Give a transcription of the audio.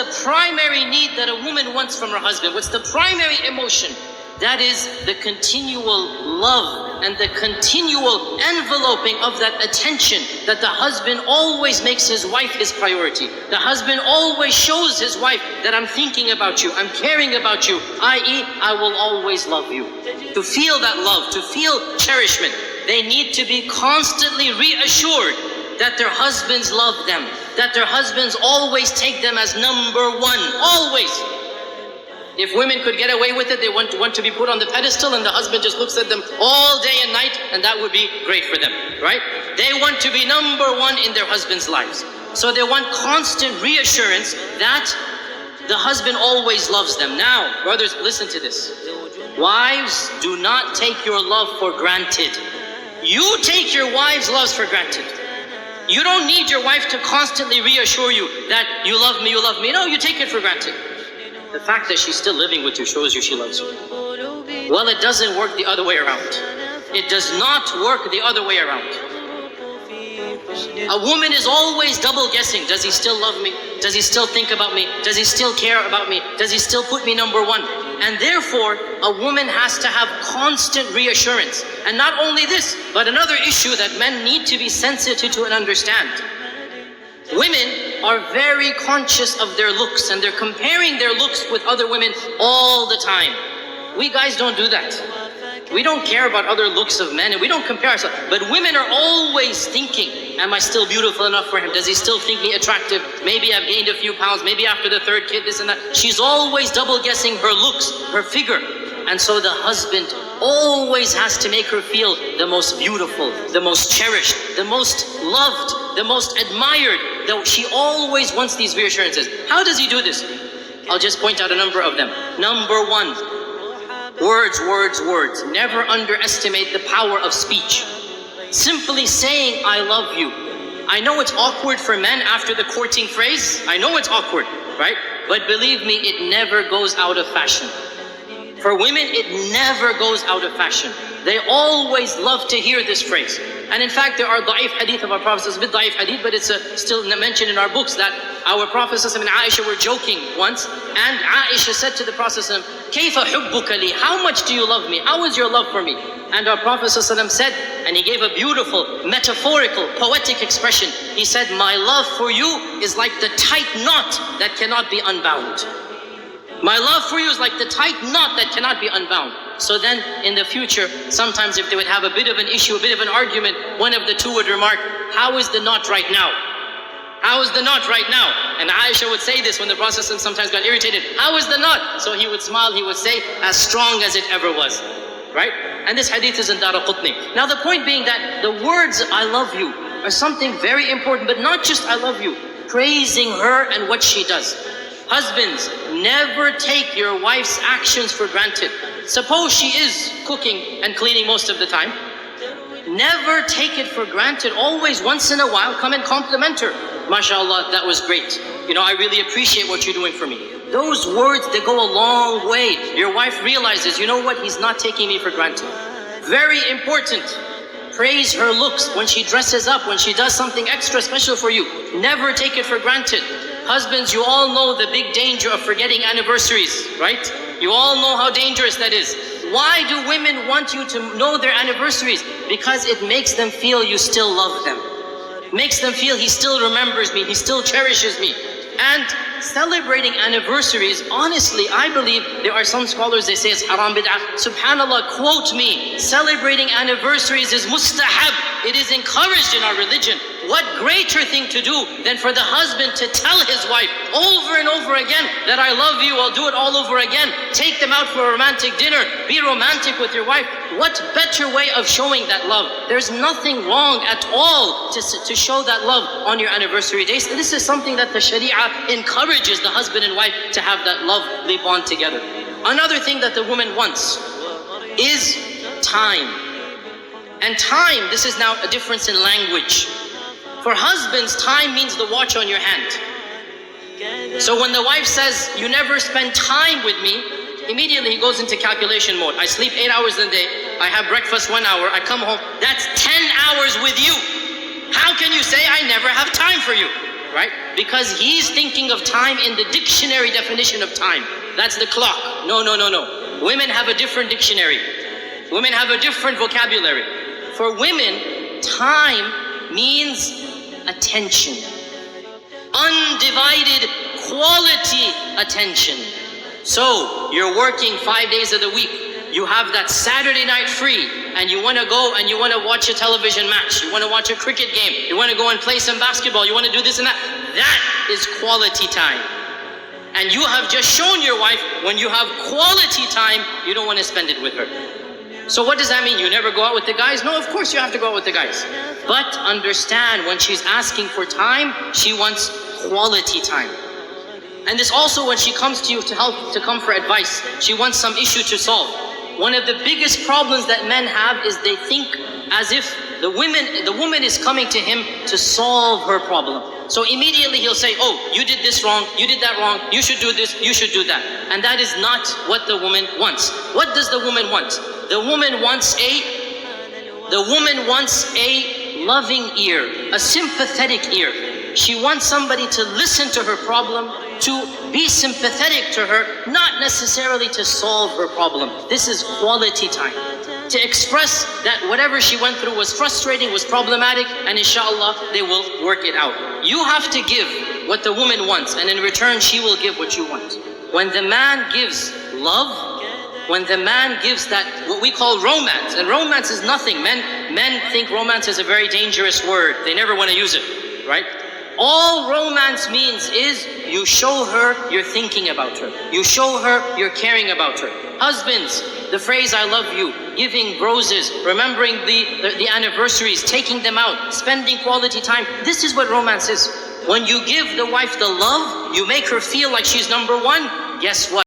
the primary need that a woman wants from her husband? What's the primary emotion? That is the continual love and the continual enveloping of that attention that the husband always makes his wife his priority. The husband always shows his wife that I'm thinking about you, I'm caring about you, i.e., I will always love you. To feel that love, to feel cherishment, they need to be constantly reassured that their husbands love them, that their husbands always take them as number one, always. If women could get away with it, they want to be put on the pedestal and the husband just looks at them all day and night, and that would be great for them, right? They want to be number one in their husbands' lives. So they want constant reassurance that the husband always loves them. Now, brothers, listen to this. Wives, do not take your love for granted. You take your wife's love for granted. You don't need your wife to constantly reassure you that you love me, you love me. No, you take it for granted. The fact that she's still living with you shows you she loves you. Well, it doesn't work the other way around. It does not work the other way around. A woman is always double guessing. Does he still love me? Does he still think about me? Does he still care about me? Does he still put me number one? And therefore, a woman has to have constant reassurance. And not only this, but another issue that men need to be sensitive to and understand. Women are very conscious of their looks, and they're comparing their looks with other women all the time. We guys don't do that. We don't care about other looks of men, and we don't compare ourselves. But women are always thinking, am I still beautiful enough for him? Does he still think me attractive? Maybe I've gained a few pounds, maybe after the third kid, this and that. She's always double guessing her looks, her figure. And so the husband always has to make her feel the most beautiful, the most cherished, the most loved, the most admired. Though she always wants these reassurances. How does he do this? I'll just point out a number of them. Number one, words, words, words. Never underestimate the power of speech. Simply saying, I love you. I know it's awkward for men after the courting phrase. I know it's awkward, right? But believe me, it never goes out of fashion. For women, it never goes out of fashion. They always love to hear this phrase. And in fact, there are da'if hadith of our Prophet, it's a bit da'if hadith, but it's still mentioned in our books that our Prophet and Aisha were joking once, and Aisha said to the Prophet, Kayfa hubbuka li? How much do you love me? How is your love for me? And our Prophet said, and he gave a beautiful, metaphorical, poetic expression. He said, my love for you is like the tight knot that cannot be unbound. My love for you is like the tight knot that cannot be unbound. So then in the future, sometimes if they would have a bit of an issue, a bit of an argument, one of the two would remark, how is the knot right now? How is the knot right now? And Aisha would say this when the Prophet sometimes got irritated. How is the knot? So he would smile, he would say, as strong as it ever was. Right? And this hadith is in Daraqutni. Now the point being that the words, I love you, are something very important, but not just I love you, praising her and what she does. Husbands, never take your wife's actions for granted. Suppose she is cooking and cleaning most of the time. Never take it for granted. Always, once in a while, come and compliment her. MashaAllah, that was great. You know, I really appreciate what you're doing for me. Those words, they go a long way. Your wife realizes, you know what, he's not taking me for granted. Very important. Praise her looks when she dresses up, when she does something extra special for you. Never take it for granted. Husbands, you all know the big danger of forgetting anniversaries, right? You all know how dangerous that is. Why do women want you to know their anniversaries? Because it makes them feel you still love them. Makes them feel he still remembers me, he still cherishes me. And celebrating anniversaries, honestly, I believe there are some scholars, they say it's haram bid'ah. Subhanallah, quote me, celebrating anniversaries is mustahab. It is encouraged in our religion. What greater thing to do than for the husband to tell his wife over and over again that I love you, I'll do it all over again. Take them out for a romantic dinner. Be romantic with your wife. What better way of showing that love? There's nothing wrong at all to show that love on your anniversary days. This is something that the Sharia encourages the husband and wife to have that lovely bond together. Another thing that the woman wants is time. And time, this is now a difference in language. For husbands, time means the watch on your hand. So when the wife says, you never spend time with me, immediately he goes into calculation mode. I sleep 8 hours a day, I have breakfast 1 hour, I come home, that's 10 hours with you. How can you say I never have time for you? right? Because he's thinking of time in the dictionary definition of time. That's the clock. No, no, no, no. Women have a different dictionary. Women have a different vocabulary. For women, time means attention. Undivided quality attention. So, you're working 5 days of the week. You have that Saturday night free, and you want to go and you want to watch a television match. You want to watch a cricket game. You want to go and play some basketball. You want to do this and that. That is quality time. And you have just shown your wife, when you have quality time, you don't want to spend it with her. So what does that mean? You never go out with the guys? No, of course you have to go out with the guys. But understand, when she's asking for time, she wants quality time. And this also, when she comes to you to come for advice, she wants some issue to solve. One of the biggest problems that men have is they think as if the woman is coming to him to solve her problem. So immediately he'll say, oh, you did this wrong, you did that wrong, you should do this, you should do that. And that is not what the woman wants. What does the woman want? The woman wants a loving ear, a sympathetic ear. She wants somebody to listen to her problem, to be sympathetic to her, not necessarily to solve her problem. This is quality time. To express that whatever she went through was frustrating, was problematic, and inshallah, they will work it out. You have to give what the woman wants, and in return, she will give what you want. When the man gives love, when the man gives that, what we call romance, and romance is nothing. Men think romance is a very dangerous word. They never want to use it, right? All romance means is you show her you're thinking about her. You show her you're caring about her. Husbands, the phrase I love you, giving roses, remembering the anniversaries, taking them out, spending quality time. This is what romance is. When you give the wife the love, you make her feel like she's number one. Guess what?